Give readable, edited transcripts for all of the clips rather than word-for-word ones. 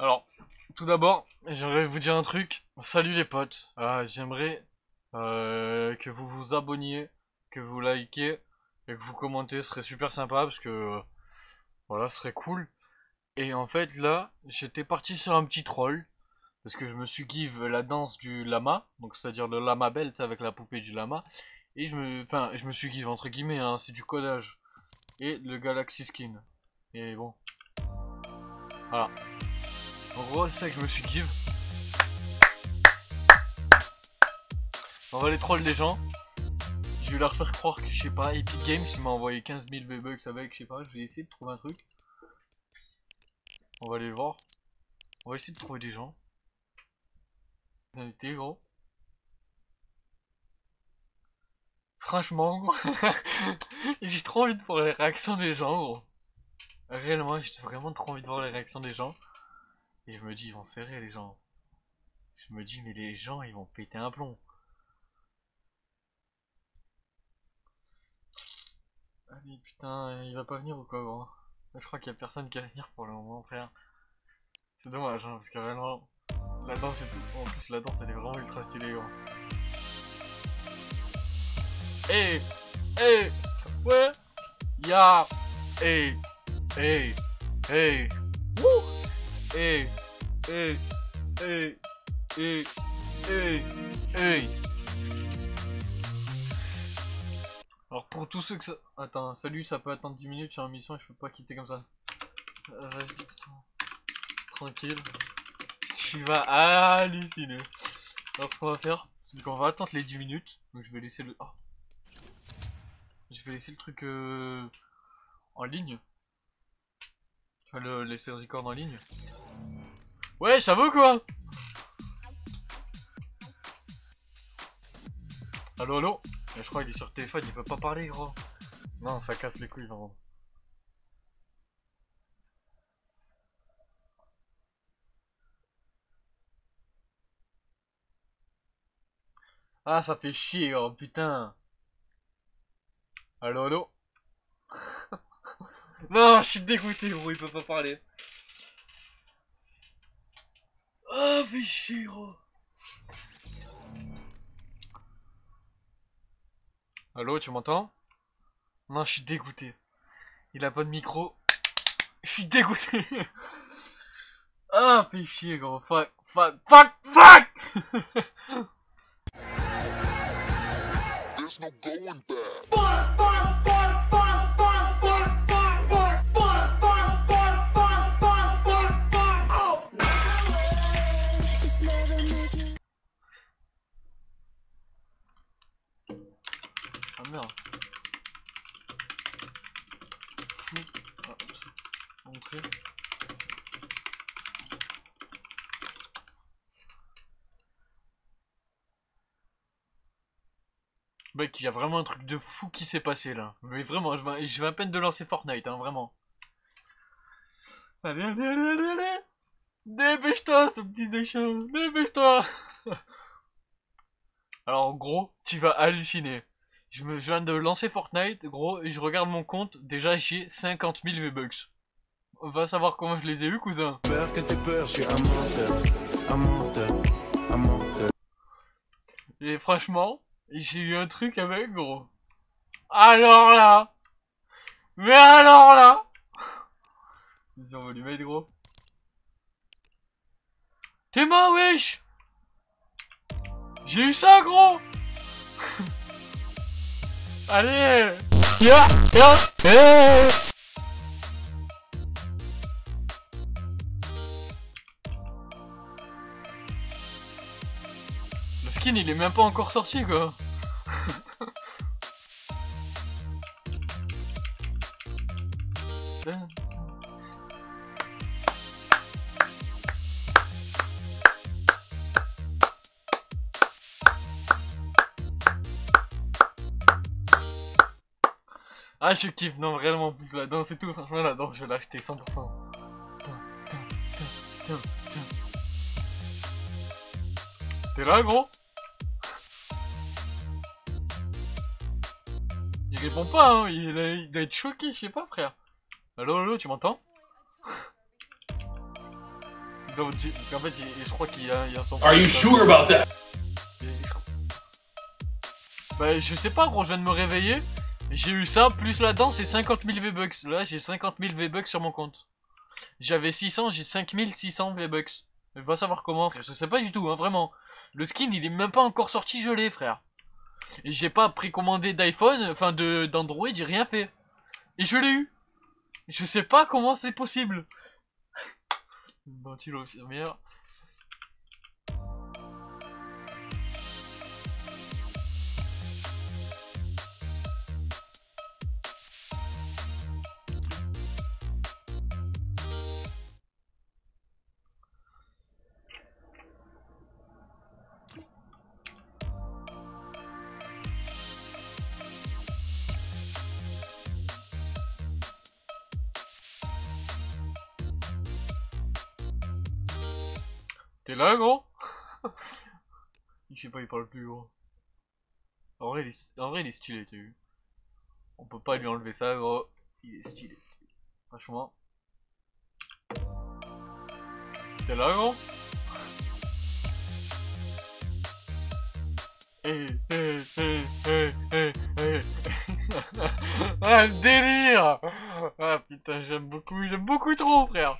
Alors, tout d'abord, j'aimerais vous dire un truc. Salut les potes. J'aimerais que vous vous abonniez, que vous likez et que vous commentez. Ce serait super sympa parce que voilà, ce serait cool. Et en fait, là, j'étais parti sur un petit troll parce que je me suis give la danse du lama, donc c'est-à-dire le lama belt avec la poupée du lama. Et je me suis give entre guillemets, hein, c'est du codage. Et le Galaxy Skin. Et bon, voilà. En gros, c'est ça que je me suis give. On va les troll des gens. Je vais leur faire croire que, je sais pas, Epic Games il m'a envoyé 15 000 V-Bucks avec, je sais pas, je vais essayer de trouver un truc. On va aller le voir. On va essayer de trouver des gens. Des invités, gros. Franchement, gros. J'ai trop envie de voir les réactions des gens, gros. Réellement, j'ai vraiment trop envie de voir les réactions des gens. Et je me dis, ils vont serrer les gens. Je me dis, mais les gens, ils vont péter un plomb. Allez, putain, il va pas venir ou quoi, gros? Je crois qu'il y a personne qui va venir pour le moment, frère. C'est dommage, hein, parce que vraiment, la danse est tout. En plus, la danse, elle est vraiment ultra stylée, gros. Hey, hey, ouais, ya, hey, hey, hey, wouh, hey, hey, hey, hey, hey, hey. Alors pour tous ceux que ça... Attends, salut, ça peut attendre 10 minutes sur une mission et je peux pas quitter comme ça. Vas-y, putain. Tranquille. Tu vas halluciner. Alors ce qu'on va faire, c'est qu'on va attendre les 10 minutes. Donc je vais laisser le... Oh. Je vais laisser le truc en ligne. Je vais le laisser le record en ligne. Ouais, ça va quoi? Allo, allo? Je crois qu'il est sur le téléphone, il peut pas parler, gros. Non, ça casse les couilles, vraiment. Ah, ça fait chier, gros, putain. Allo, allo? Non, je suis dégoûté, gros, il peut pas parler. Ah, fait chier, gros. Allo, tu m'entends? Non, je suis dégoûté. Il a pas de micro. Je suis dégoûté. Ah, fait chier, gros. Fuck, fuck, fuck, fuck. There's no going back. Ah merde. Ah, montrer. Mec, il y a vraiment un truc de fou qui s'est passé là. Mais vraiment, je vais à peine de lancer Fortnite, hein, vraiment. Allez, allez, allez, allez, allez. Dépêche-toi, ce petit de chien. Dépêche-toi. Alors, en gros, tu vas halluciner. Je viens de lancer Fortnite, gros, et je regarde mon compte. Déjà, j'ai 50 000 V-Bucks. On va savoir comment je les ai eu, cousin. Peur que t'aies peur, je suis un menteur, un menteur, un menteur. Et franchement, j'ai eu un truc avec, gros. Alors là. Mais alors là. Vas-y, on va lui mettre, gros. T'es mort, wesh. J'ai eu ça, gros. Allez. Ya, ya, hey. Le skin, il est même pas encore sorti, quoi. Ah, je kiffe, non, réellement, plus la danse et tout, franchement, la danse, je vais l'acheter 100%. T'es là, gros? Il répond pas, hein, il doit être choqué, je sais pas, frère. Allo, allo, tu m'entends? Parce qu'en fait, je crois qu'il y a son... Are you sure about that? Bah, je sais pas, gros, je viens de me réveiller. J'ai eu ça, plus là-dedans, c'est 50 000 V-Bucks. Là, j'ai 50 000 V-Bucks sur mon compte. J'avais 600, j'ai 5600 V-Bucks. Va savoir comment, frère. Je sais pas du tout, hein, vraiment. Le skin, il est même pas encore sorti gelé, frère. Et j'ai pas précommandé d'iPhone, enfin d'Android, j'ai rien fait. Et je l'ai eu. Je sais pas comment c'est possible. Ventilo infirmière. T'es là, gros? Je sais pas, il parle plus, gros. En vrai, il est stylé, t'as vu. On peut pas lui enlever ça, gros. Il est stylé. Franchement. T'es là, gros? Ah, le délire! Ah putain, j'aime beaucoup trop, frère!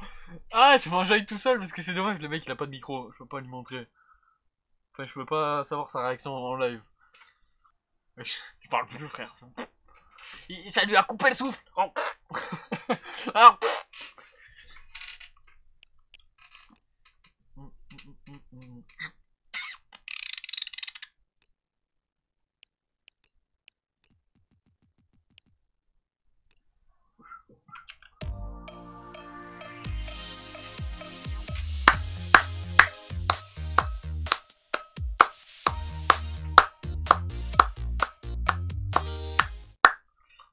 Ah, tu m'enjailles tout seul parce que c'est dommage, le mec il a pas de micro, je peux pas lui montrer. Enfin, je peux pas savoir sa réaction en live. Il parle plus, frère. Ça lui a coupé le souffle! Oh. Ah.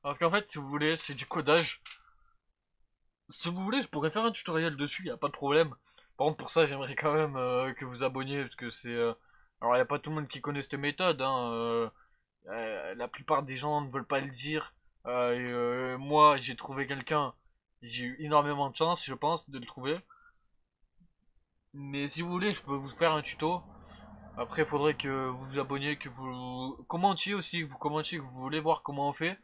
Parce qu'en fait, si vous voulez, c'est du codage. Si vous voulez, je pourrais faire un tutoriel dessus, y a pas de problème. Par contre, pour ça, j'aimerais quand même que vous abonniez, parce que c'est... Alors, y a pas tout le monde qui connaît cette méthode, hein. La plupart des gens ne veulent pas le dire. Moi, j'ai trouvé quelqu'un, j'ai eu énormément de chance, je pense, de le trouver. Mais si vous voulez, je peux vous faire un tuto. Après, il faudrait que vous vous abonniez, que vous commentiez aussi, que vous commentiez, que vous voulez voir comment on fait.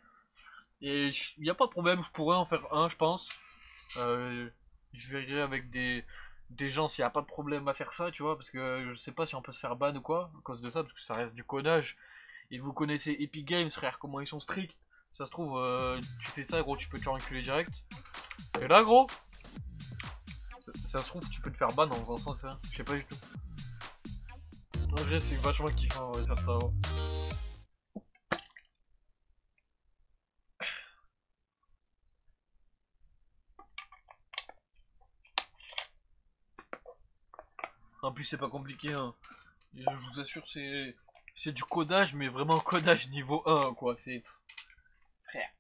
Et il n'y a pas de problème, je pourrais en faire un, je pense. Euh, je verrai avec des gens s'il n'y a pas de problème à faire ça, tu vois, parce que je sais pas si on peut se faire ban ou quoi, à cause de ça, parce que ça reste du codage. Et vous connaissez Epic Games, frère, comment ils sont stricts. Ça se trouve, tu fais ça, gros, tu peux te faire enculer direct. Et là, gros, ça se trouve, tu peux te faire ban en faisant ça, je sais pas du tout. En vrai, c'est vachement kiffant de faire ça. Ouais. En plus, c'est pas compliqué, hein. Je vous assure, c'est du codage, mais vraiment codage niveau 1, quoi. C'est... Frère.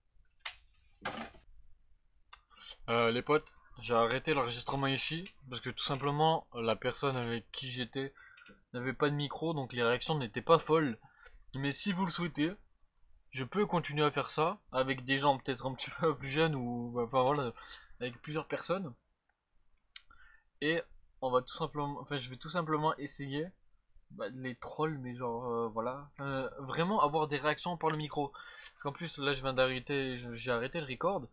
Les potes, j'ai arrêté l'enregistrement ici, parce que tout simplement, la personne avec qui j'étais n'avait pas de micro, donc les réactions n'étaient pas folles. Mais si vous le souhaitez, je peux continuer à faire ça, avec des gens peut-être un petit peu plus jeunes, ou... Enfin voilà, avec plusieurs personnes. Et on va tout simplement... Enfin, je vais tout simplement essayer de les trolls, mais genre, voilà. Vraiment avoir des réactions par le micro. Parce qu'en plus, là, je viens d'arrêter, j'ai arrêté le record,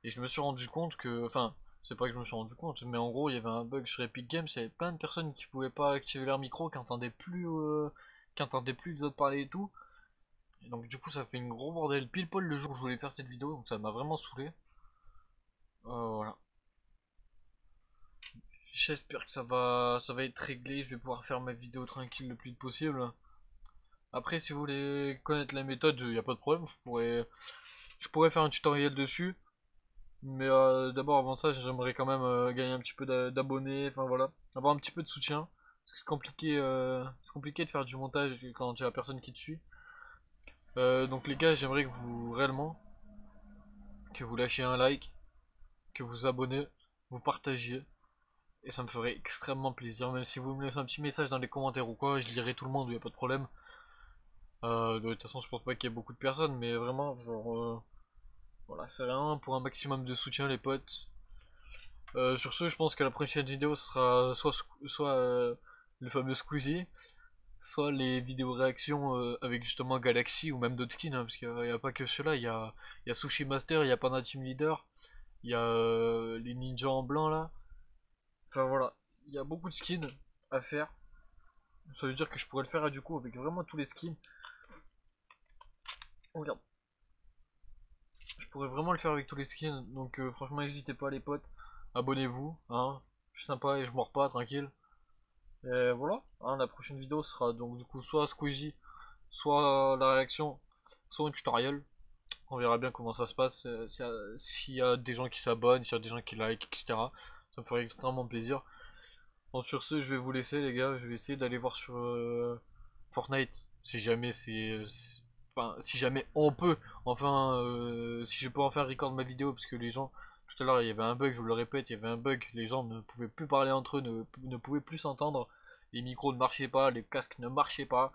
et je me suis rendu compte que, enfin, c'est pas que je me suis rendu compte, mais en gros, il y avait un bug sur Epic Games, il y avait plein de personnes qui pouvaient pas activer leur micro, qui entendaient plus les autres parler et tout. Et donc, du coup, ça fait une gros bordel pile poil le jour où je voulais faire cette vidéo, donc ça m'a vraiment saoulé. Voilà. J'espère que ça va être réglé, je vais pouvoir faire ma vidéo tranquille le plus vite possible. Après, si vous voulez connaître la méthode, il n'y a pas de problème, je pourrais faire un tutoriel dessus. Mais d'abord, avant ça, j'aimerais quand même gagner un petit peu d'abonnés, enfin voilà, avoir un petit peu de soutien. Parce que c'est compliqué de faire du montage quand il y a personne qui te suit. Donc les gars, j'aimerais que vous, réellement, que vous lâchiez un like, que vous abonnez, vous partagiez. Et ça me ferait extrêmement plaisir, même si vous me laissez un petit message dans les commentaires ou quoi, je lirai tout le monde, il n'y a pas de problème. De toute façon, je pense pas qu'il y ait beaucoup de personnes, mais vraiment, genre, voilà, c'est vraiment pour un maximum de soutien, les potes. Sur ce, je pense que la prochaine vidéo sera soit le fameux Squeezie, soit les vidéos réactions avec justement Galaxy ou même d'autres skins, hein, parce qu'il n'y a pas que ceux-là, il y a Sushi Master, il y a Panda Team Leader, il y a les ninjas en blanc là. Enfin voilà, il y a beaucoup de skins à faire. Ça veut dire que je pourrais le faire du coup avec vraiment tous les skins. Oh, regarde, je pourrais vraiment le faire avec tous les skins, donc franchement n'hésitez pas les potes, abonnez-vous, hein, je suis sympa et je mords pas, tranquille. Et voilà, hein, la prochaine vidéo sera donc du coup soit Squeezie, soit la réaction, soit un tutoriel. On verra bien comment ça se passe, s'il y a des gens qui s'abonnent, s'il y a des gens qui like, etc. Ça me ferait extrêmement plaisir. Bon, sur ce, je vais vous laisser les gars, je vais essayer d'aller voir sur Fortnite, si jamais enfin, si jamais on peut, enfin, si je peux en faire record ma vidéo, parce que les gens, tout à l'heure il y avait un bug, je vous le répète, il y avait un bug, les gens ne pouvaient plus parler entre eux, ne pouvaient plus s'entendre, les micros ne marchaient pas, les casques ne marchaient pas.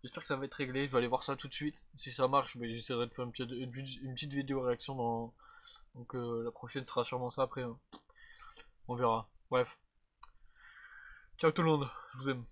J'espère que ça va être réglé, je vais aller voir ça tout de suite. Si ça marche, ben, j'essaierai de faire une petite vidéo réaction dans. Donc la prochaine sera sûrement ça après, hein. On verra. Bref. Ciao tout le monde, je vous aime.